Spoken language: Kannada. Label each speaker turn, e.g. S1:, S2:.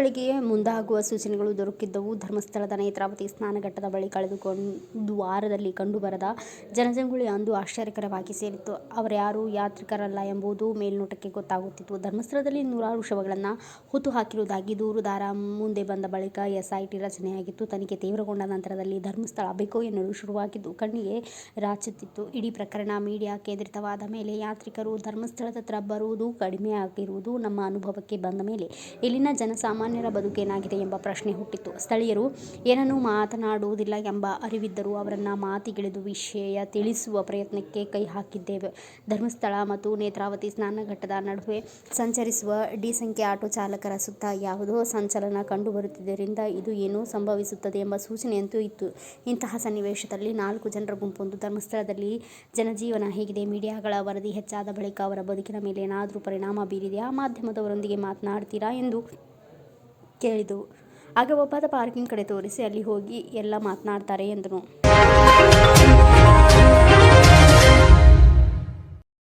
S1: ಘಟನೆಗಳಿಗೆ ಮುಂದಾಗುವ ಸೂಚನೆಗಳು ದೊರಕಿದ್ದವು. ಧರ್ಮಸ್ಥಳದ ನೇತ್ರಾವತಿ ಸ್ನಾನಘಟ್ಟದ ಬಳಿ ಕಳೆದೊಂದು ವಾರದಲ್ಲಿ ಕಂಡುಬರದ ಜನಜಂಗುಳಿ ಅಂದು ಆಶ್ಚರ್ಯಕರವಾಗಿ ಸೇರಿತ್ತು. ಅವರ್ಯಾರೂ ಯಾತ್ರಿಕರಲ್ಲ ಎಂಬುದು ಮೇಲ್ನೋಟಕ್ಕೆ ಗೊತ್ತಾಗುತ್ತಿತ್ತು. ಧರ್ಮಸ್ಥಳದಲ್ಲಿ ನೂರಾರು ಶವಗಳನ್ನು ಹುತ್ತು ಹಾಕಿರುವುದಾಗಿ ದೂರುದಾರ ಮುಂದೆ ಬಂದ ಬಳಿಕ ಎಸ್ಐಟಿ ರಚನೆಯಾಗಿತ್ತು. ತನಿಖೆ ತೀವ್ರಗೊಂಡ ನಂತರದಲ್ಲಿ ಧರ್ಮಸ್ಥಳ ಬೇಕು ಎನ್ನಲು ಶುರುವಾಗಿದ್ದು ಕಣ್ಣಿಗೆ ರಾಚುತ್ತಿತ್ತು. ಇಡೀ ಪ್ರಕರಣ ಮೀಡಿಯಾ ಕೇಂದ್ರಿತವಾದ ಮೇಲೆ ಯಾತ್ರಿಕರು ಧರ್ಮಸ್ಥಳದತ್ತ ಬರುವುದು ಕಡಿಮೆಯಾಗಿರುವುದು ನಮ್ಮ ಅನುಭವಕ್ಕೆ ಬಂದ ಮೇಲೆ ಇಲ್ಲಿನ ಜನಸಾಮಾನ್ಯರ ಬದುಕೇನಾಗಿದೆ ಎಂಬ ಪ್ರಶ್ನೆ ಹುಟ್ಟಿತು. ಸ್ಥಳೀಯರು ಏನನ್ನೂ ಮಾತನಾಡುವುದಿಲ್ಲ ಎಂಬ ಅರಿವಿದ್ದರೂ ಅವರನ್ನು ಮಾತಿಗಿಳಿದು ವಿಷಯ ತಿಳಿಸುವ ಪ್ರಯತ್ನಕ್ಕೆ ಕೈ ಹಾಕಿದ್ದೇವೆ. ಧರ್ಮಸ್ಥಳ ಮತ್ತು ನೇತ್ರಾವತಿ ಸ್ನಾನಘಟ್ಟದ ನಡುವೆ ಸಂಚರಿಸುವ ಡಿ ಸಂಖ್ಯೆ ಆಟೋ ಚಾಲಕರ ಸುತ್ತ ಯಾವುದೋ ಸಂಚಲನ ಕಂಡುಬರುತ್ತಿದ್ದರಿಂದ ಇದು ಏನೋ ಸಂಭವಿಸುತ್ತದೆ ಎಂಬ ಸೂಚನೆಯಂತೂ ಇತ್ತು. ಇಂತಹ ಸನ್ನಿವೇಶದಲ್ಲಿ 4 ಜನರ ಗುಂಪೊಂದು ಧರ್ಮಸ್ಥಳದಲ್ಲಿ ಜನಜೀವನ ಹೇಗಿದೆ? ಮೀಡಿಯಾಗಳ ವರದಿ ಹೆಚ್ಚಾದ ಬಳಿಕ ಅವರ ಬದುಕಿನ ಮೇಲೆ ಏನಾದರೂ ಪರಿಣಾಮ ಬೀರಿದೆಯಾ? ಮಾಧ್ಯಮದವರೊಂದಿಗೆ ಮಾತನಾಡ್ತೀರಾ ಎಂದು ಕೇಳಿದೆವು. ಆಗ ಒಬ್ಬಾತ ಪಾರ್ಕಿಂಗ್ ಕಡೆ ತೋರಿಸಿ ಅಲ್ಲಿ ಹೋಗಿ ಎಲ್ಲ ಮಾತನಾಡ್ತಾರೆ ಎಂದನು.